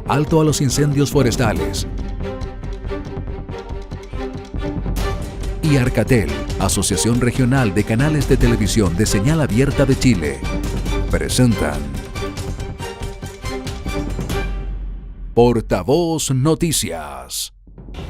Alto a los incendios forestales. Y Arcatel, Asociación Regional de Canales de Televisión de Señal Abierta de Chile, presentan Portavoz Noticias.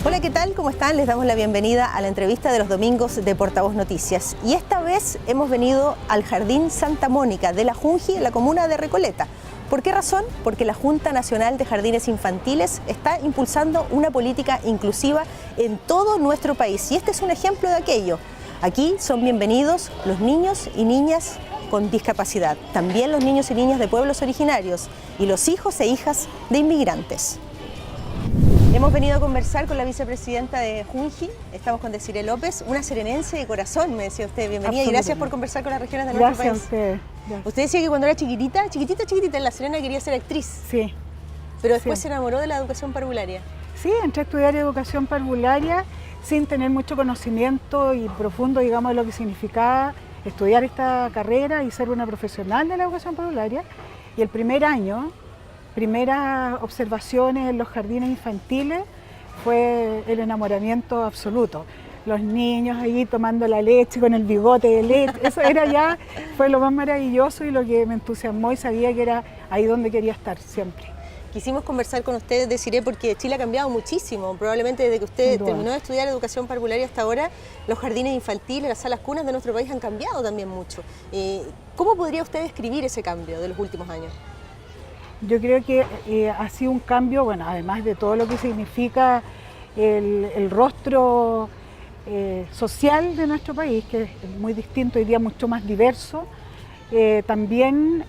Hola, ¿qué tal? ¿Cómo están? Les damos la bienvenida a la entrevista de los domingos de Portavoz Noticias. Y esta vez hemos venido al Jardín Santa Mónica de la Junji, en la comuna de Recoleta. ¿Por qué razón? Porque la Junta Nacional de Jardines Infantiles está impulsando una política inclusiva en todo nuestro país. Y este es un ejemplo de aquello. Aquí son bienvenidos los niños y niñas con discapacidad, también los niños y niñas de pueblos originarios y los hijos e hijas de inmigrantes. Hemos venido a conversar con la vicepresidenta de Junji, estamos con Desiree López, una serenense de corazón, me decía usted. Bienvenida y gracias por conversar con las regiones de nuestro país. Gracias a usted. Gracias. Usted decía que cuando era chiquitita en La Serena quería ser actriz. Sí. Pero después se enamoró de la educación parvularia. Sí, entré a estudiar educación parvularia sin tener mucho conocimiento y profundo, digamos, de lo que significaba estudiar esta carrera y ser una profesional de la educación parvularia. Y el primer año, primeras observaciones en los jardines infantiles, fue el enamoramiento absoluto. Los niños ahí tomando la leche con el bigote de leche, eso era ya, fue lo más maravilloso y lo que me entusiasmó y sabía que era ahí donde quería estar siempre. Quisimos conversar con usted, Desiree, porque Chile ha cambiado muchísimo. Probablemente desde que usted terminó de estudiar educación parvularia hasta ahora, los jardines infantiles, las salas cunas de nuestro país han cambiado también mucho. ¿Cómo podría usted describir ese cambio de los últimos años? Yo creo que ha sido un cambio, bueno, además de todo lo que significa el rostro social de nuestro país, que es muy distinto, hoy día mucho más diverso. También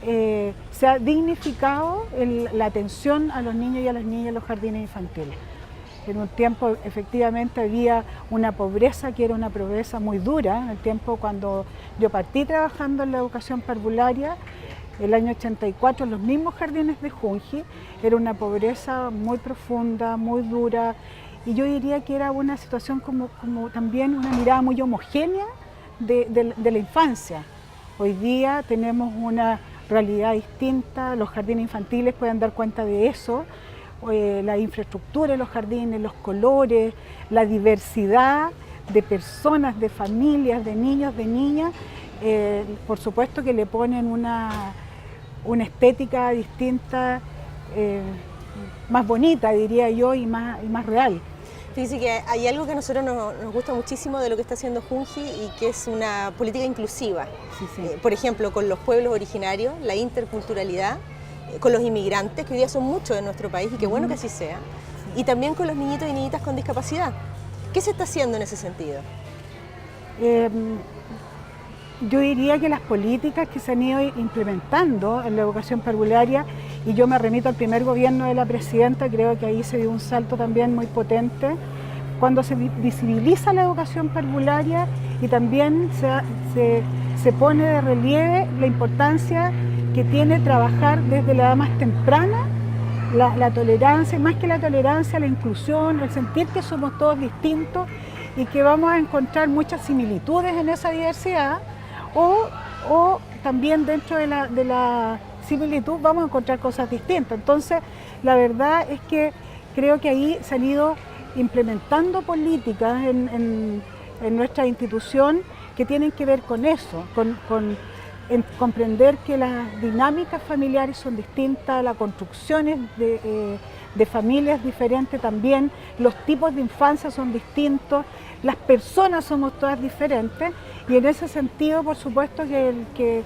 se ha dignificado la atención a los niños y a las niñas en los jardines infantiles. En un tiempo efectivamente había una pobreza que era una pobreza muy dura, en el tiempo cuando yo partí trabajando en la educación parvularia, el año 84, en los mismos jardines de Junji, era una pobreza muy profunda, muy dura, y yo diría que era una situación como también una mirada muy homogénea de la infancia. Hoy día tenemos una realidad distinta, los jardines infantiles pueden dar cuenta de eso, la infraestructura de los jardines, los colores, la diversidad de personas, de familias, de niños, de niñas, por supuesto que le ponen una estética distinta, más bonita, diría yo, y más real. Fíjese que hay algo que a nosotros nos gusta muchísimo de lo que está haciendo Junji y que es una política inclusiva. Sí, sí. Por ejemplo, con los pueblos originarios, la interculturalidad, con los inmigrantes, que hoy día son muchos en nuestro país y qué bueno que así sea, y también con los niñitos y niñitas con discapacidad. ¿Qué se está haciendo en ese sentido? Yo diría que las políticas que se han ido implementando en la educación parvularia, y yo me remito al primer gobierno de la presidenta, creo que ahí se dio un salto también muy potente, cuando se visibiliza la educación parvularia y también se pone de relieve la importancia que tiene trabajar desde la edad más temprana, la tolerancia, más que la tolerancia, la inclusión, el sentir que somos todos distintos y que vamos a encontrar muchas similitudes en esa diversidad, o también dentro de la similitud vamos a encontrar cosas distintas. Entonces, la verdad es que creo que ahí se han ido implementando políticas en nuestra institución que tienen que ver con eso, con comprender que las dinámicas familiares son distintas, las construcciones de familias diferentes también, los tipos de infancia son distintos, las personas somos todas diferentes y en ese sentido, por supuesto, que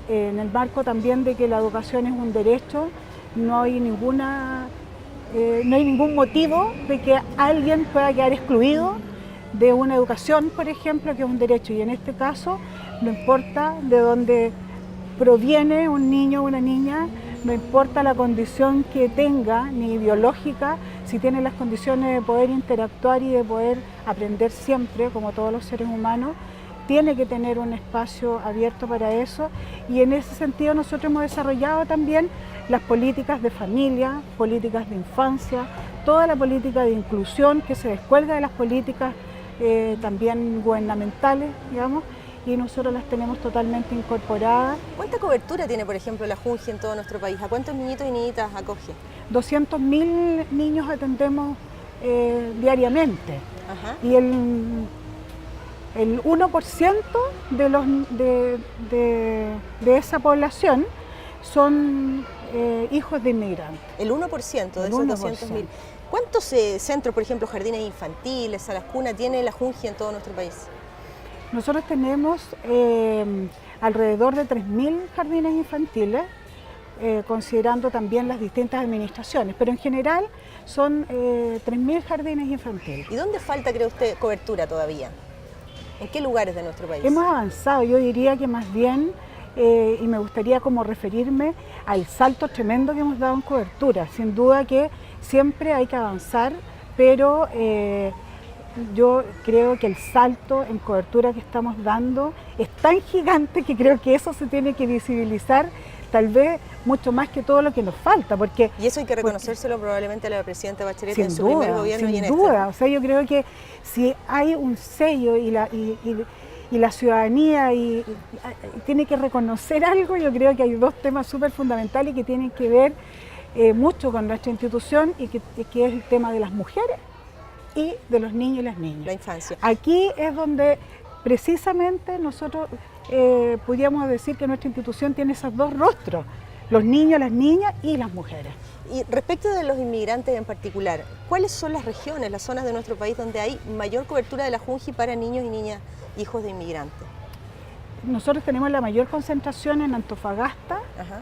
en el marco también de que la educación es un derecho, no hay ningún motivo de que alguien pueda quedar excluido de una educación, por ejemplo, que es un derecho, y en este caso no importa de dónde proviene un niño o una niña, no importa la condición que tenga, ni biológica, si tiene las condiciones de poder interactuar y de poder aprender siempre, como todos los seres humanos, tiene que tener un espacio abierto para eso, y en ese sentido nosotros hemos desarrollado también las políticas de familia, políticas de infancia, toda la política de inclusión que se descuelga de las políticas también gubernamentales, digamos, y nosotros las tenemos totalmente incorporadas. ¿Cuánta cobertura tiene, por ejemplo, la Junji en todo nuestro país? ¿A cuántos niñitos y niñitas acoge? 200.000 niños atendemos diariamente. Ajá. Y el 1% de esa población son hijos de inmigrantes. El 1% de esos 200.000. ¿Cuántos centros, por ejemplo, jardines infantiles, salas cuna, tiene la Junji en todo nuestro país? Nosotros tenemos alrededor de 3.000 jardines infantiles, considerando también las distintas administraciones, pero en general son 3.000 jardines infantiles. ¿Y dónde falta, cree usted, cobertura todavía? ¿En qué lugares de nuestro país? Hemos avanzado, yo diría que más bien, y me gustaría como referirme al salto tremendo que hemos dado en cobertura. Sin duda que siempre hay que avanzar, pero yo creo que el salto en cobertura que estamos dando es tan gigante que creo que eso se tiene que visibilizar, tal vez mucho más que todo lo que nos falta. Y eso hay que reconocérselo probablemente a la presidenta Bachelet en su duda, primer gobierno y en sin duda. este. O sea, yo creo que si hay un sello y la ciudadanía tiene que reconocer algo, yo creo que hay dos temas súper fundamentales que tienen que ver mucho con nuestra institución y que es el tema de las mujeres y de los niños y las niñas. La infancia. Aquí es donde precisamente nosotros podríamos decir que nuestra institución tiene esos dos rostros, los niños, las niñas y las mujeres. Y respecto de los inmigrantes en particular, ¿cuáles son las regiones, las zonas de nuestro país donde hay mayor cobertura de la Junji para niños y niñas hijos de inmigrantes? Nosotros tenemos la mayor concentración en Antofagasta, Ajá.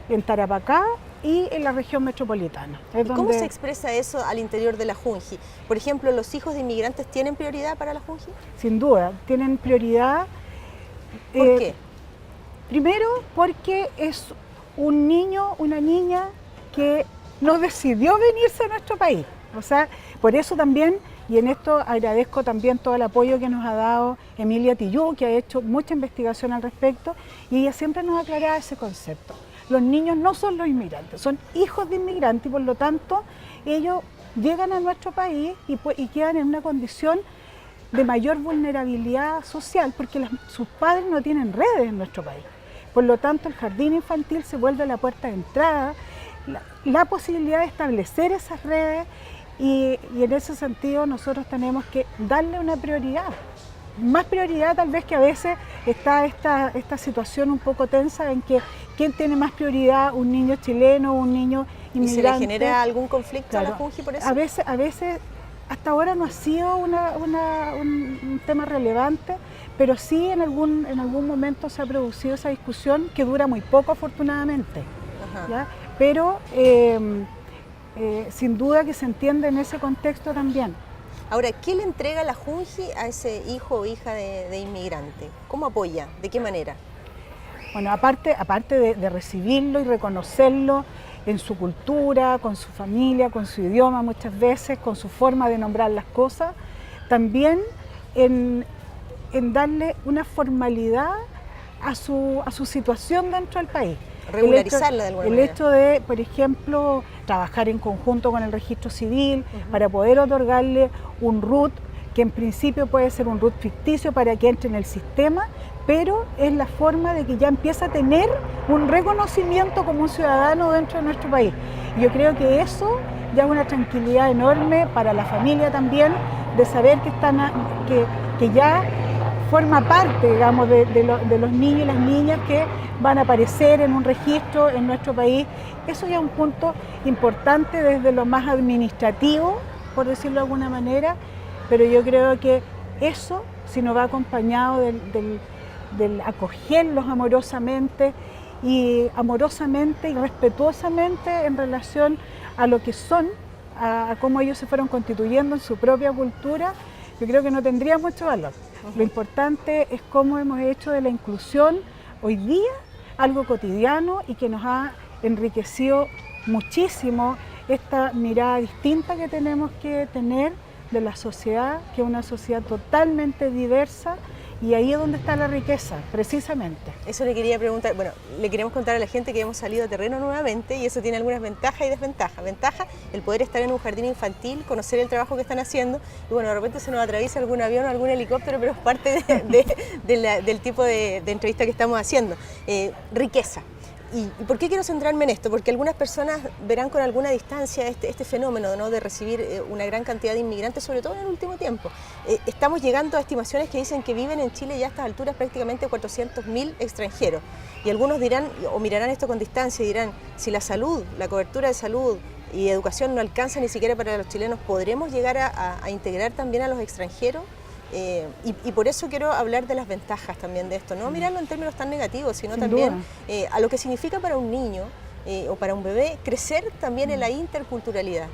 en Tarapacá y en la región metropolitana. ¿Y cómo se expresa eso al interior de la Junji? Por ejemplo, ¿los hijos de inmigrantes tienen prioridad para la Junji? Sin duda, tienen prioridad. ¿Por qué? Primero, porque es un niño, una niña que no decidió venirse a nuestro país. O sea, por eso también, y en esto agradezco también todo el apoyo que nos ha dado Emilia Tillú, que ha hecho mucha investigación al respecto, y ella siempre nos aclaraba ese concepto. Los niños no son los inmigrantes, son hijos de inmigrantes y por lo tanto ellos llegan a nuestro país y quedan en una condición de mayor vulnerabilidad social porque sus padres no tienen redes en nuestro país. Por lo tanto, el jardín infantil se vuelve la puerta de entrada, la posibilidad de establecer esas redes y en ese sentido nosotros tenemos que darle una prioridad. Más prioridad tal vez que a veces está esta situación un poco tensa en que quién tiene más prioridad, un niño chileno o un niño inmigrante. ¿Y se le genera algún conflicto claro, a la Junji por eso? A veces hasta ahora no ha sido un tema relevante, pero sí en algún momento se ha producido esa discusión que dura muy poco afortunadamente. ¿Ya? Pero sin duda que se entiende en ese contexto también. Ahora, ¿qué le entrega la Junji a ese hijo o hija de inmigrante? ¿Cómo apoya? ¿De qué manera? Bueno, aparte de recibirlo y reconocerlo en su cultura, con su familia, con su idioma muchas veces, con su forma de nombrar las cosas, también en darle una formalidad a su situación dentro del país. Regularizarla de alguna manera. El hecho de, por ejemplo, trabajar en conjunto con el registro civil para poder otorgarle un RUT, que en principio puede ser un RUT ficticio para que entre en el sistema, pero es la forma de que ya empieza a tener un reconocimiento como un ciudadano dentro de nuestro país. Yo creo que eso ya es una tranquilidad enorme para la familia también, de saber que ya forma parte, digamos, de los niños y las niñas que van a aparecer en un registro en nuestro país. Eso ya es un punto importante desde lo más administrativo, por decirlo de alguna manera, pero yo creo que eso, si nos va acompañado del acogerlos amorosamente y respetuosamente en relación a lo que son, a cómo ellos se fueron constituyendo en su propia cultura, yo creo que no tendría mucho valor. Lo importante es cómo hemos hecho de la inclusión hoy día algo cotidiano y que nos ha enriquecido muchísimo esta mirada distinta que tenemos que tener de la sociedad, que es una sociedad totalmente diversa Y ahí es donde está la riqueza, precisamente. Eso le quería preguntar, bueno, le queremos contar a la gente que hemos salido a terreno nuevamente y eso tiene algunas ventajas y desventajas. Ventaja, el poder estar en un jardín infantil, conocer el trabajo que están haciendo y bueno, de repente se nos atraviesa algún avión o algún helicóptero, pero es parte del tipo de entrevista que estamos haciendo. Riqueza. ¿Y por qué quiero centrarme en esto? Porque algunas personas verán con alguna distancia este fenómeno, ¿no?, de recibir una gran cantidad de inmigrantes, sobre todo en el último tiempo. Estamos llegando a estimaciones que dicen que viven en Chile ya a estas alturas prácticamente 400.000 extranjeros. Y algunos dirán, o mirarán esto con distancia y dirán, si la salud, la cobertura de salud y educación no alcanza ni siquiera para los chilenos, ¿podremos llegar a integrar también a los extranjeros? Y por eso quiero hablar de las ventajas también de esto, no mirarlo en términos tan negativos, sino también a lo que significa para un niño o para un bebé crecer también en la interculturalidad.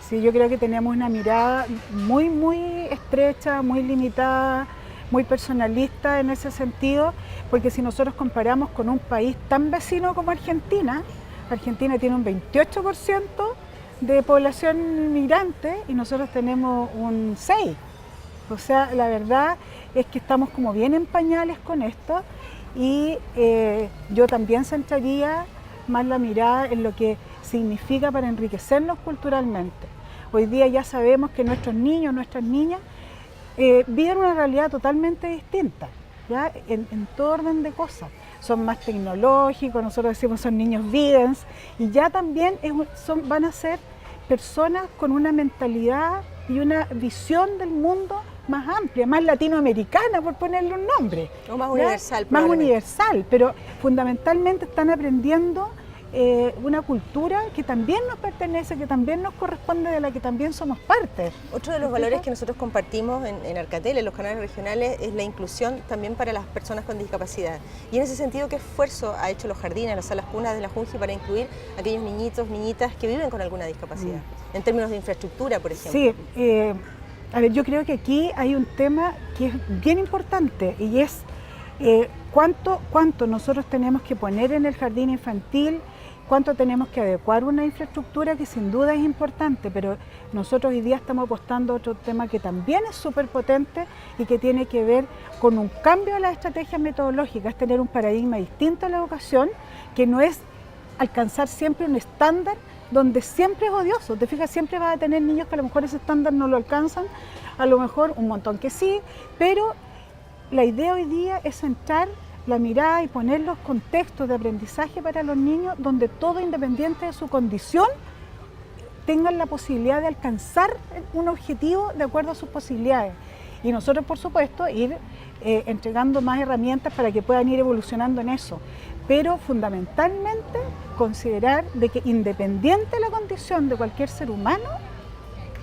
Sí, yo creo que tenemos una mirada muy, muy estrecha, muy limitada, muy personalista en ese sentido, porque si nosotros comparamos con un país tan vecino como Argentina, Argentina tiene un 28% de población inmigrante y nosotros tenemos un 6%. O sea, la verdad es que estamos como bien en pañales con esto y yo también centraría más la mirada en lo que significa para enriquecernos culturalmente. Hoy día ya sabemos que nuestros niños, nuestras niñas viven una realidad totalmente distinta, ¿ya? En todo orden de cosas. Son más tecnológicos, nosotros decimos son niños vivens y ya también van a ser personas con una mentalidad y una visión del mundo más amplia, más latinoamericana, por ponerle un nombre. O más universal. Más universal, pero fundamentalmente están aprendiendo una cultura que también nos pertenece, que también nos corresponde, de la que también somos parte. Otro de los valores que nosotros compartimos en Arcatel, en los canales regionales, es la inclusión también para las personas con discapacidad. Y en ese sentido, ¿qué esfuerzo ha hecho los jardines, las salas cunas de la Junji para incluir a aquellos niñitos, niñitas que viven con alguna discapacidad? En términos de infraestructura, por ejemplo. Sí, a ver, yo creo que aquí hay un tema que es bien importante y es cuánto nosotros tenemos que poner en el jardín infantil, cuánto tenemos que adecuar una infraestructura que sin duda es importante, pero nosotros hoy día estamos apostando a otro tema que también es súper potente y que tiene que ver con un cambio de las estrategias metodológicas, tener un paradigma distinto a la educación, que no es alcanzar siempre un estándar donde siempre es odioso. Te fijas, siempre vas a tener niños que a lo mejor ese estándar no lo alcanzan, a lo mejor un montón que sí, pero la idea hoy día es centrar la mirada y poner los contextos de aprendizaje para los niños donde todo, independiente de su condición, tengan la posibilidad de alcanzar un objetivo de acuerdo a sus posibilidades. Y nosotros, por supuesto, ir entregando más herramientas para que puedan ir evolucionando en eso. Pero fundamentalmente considerar de que independiente de la condición de cualquier ser humano,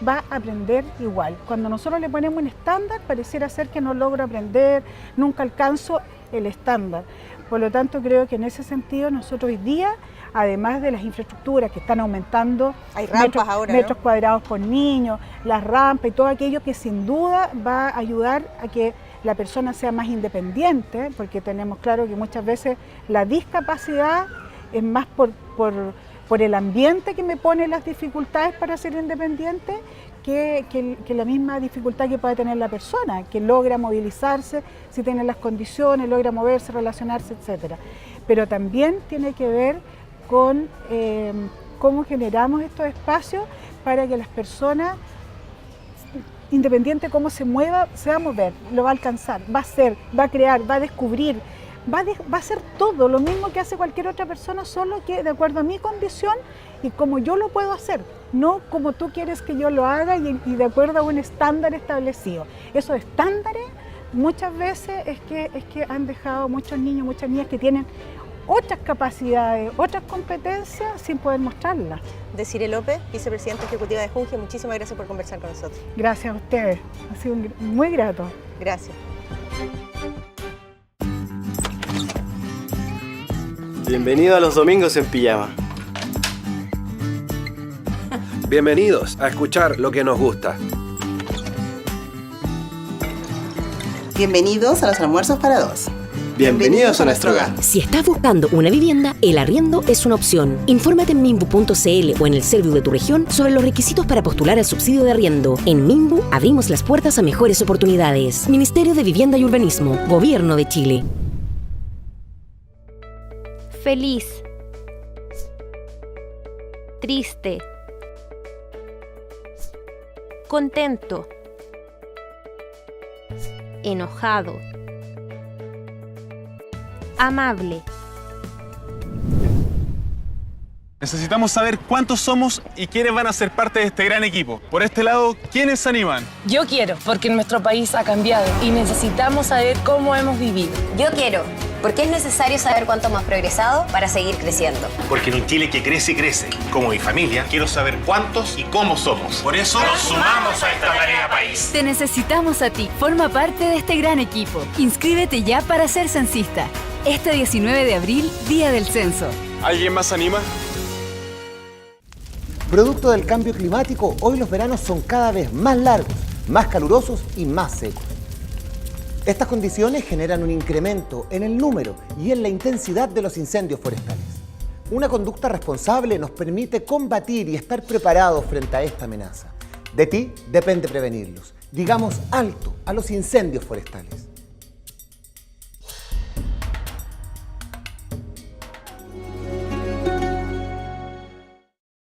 va a aprender igual. Cuando nosotros le ponemos un estándar, pareciera ser que no logro aprender, nunca alcanzo el estándar. Por lo tanto, creo que en ese sentido nosotros hoy día, además de las infraestructuras que están aumentando, hay rampas ahora, metros cuadrados por niño, las rampas y todo aquello que sin duda va a ayudar a que la persona sea más independiente, porque tenemos claro que muchas veces la discapacidad es más por el ambiente que me pone las dificultades para ser independiente que la misma dificultad que puede tener la persona, que logra movilizarse, si tiene las condiciones, logra moverse, relacionarse, etc. Pero también tiene que ver con cómo generamos estos espacios para que las personas, independiente de cómo se mueva, se va a mover, lo va a alcanzar, va a ser, va a crear, va a descubrir, va a hacer todo lo mismo que hace cualquier otra persona, solo que de acuerdo a mi condición y como yo lo puedo hacer, no como tú quieres que yo lo haga y de acuerdo a un estándar establecido. Esos estándares muchas veces es que han dejado muchos niños, muchas niñas que tienen otras capacidades, otras competencias sin poder mostrarlas. Desiree López, vicepresidenta ejecutiva de Junji, muchísimas gracias por conversar con nosotros. Gracias a ustedes, ha sido muy grato. Gracias. Bienvenido a los domingos en pijama. Bienvenidos a escuchar lo que nos gusta. Bienvenidos a los almuerzos para dos. Bienvenidos a nuestro hogar. Si estás buscando una vivienda, el arriendo es una opción. Infórmate en Minbu.cl o en el Serviu de tu región sobre los requisitos para postular al subsidio de arriendo. En Minbu abrimos las puertas a mejores oportunidades. Ministerio de Vivienda y Urbanismo, Gobierno de Chile. Feliz, triste, contento, enojado, amable. Necesitamos saber cuántos somos y quiénes van a ser parte de este gran equipo. Por este lado, ¿quiénes se animan? Yo quiero, porque nuestro país ha cambiado y necesitamos saber cómo hemos vivido. Yo quiero, porque es necesario saber cuánto hemos progresado para seguir creciendo. Porque en un Chile que crece y crece, como mi familia, quiero saber cuántos y cómo somos. Por eso nos sumamos a esta tarea país. Te necesitamos a ti. Forma parte de este gran equipo. Inscríbete ya para ser censista. Este 19 de abril, Día del Censo. ¿Alguien más anima? Producto del cambio climático, hoy los veranos son cada vez más largos, más calurosos y más secos. Estas condiciones generan un incremento en el número y en la intensidad de los incendios forestales. Una conducta responsable nos permite combatir y estar preparados frente a esta amenaza. De ti depende prevenirlos. Digamos alto a los incendios forestales.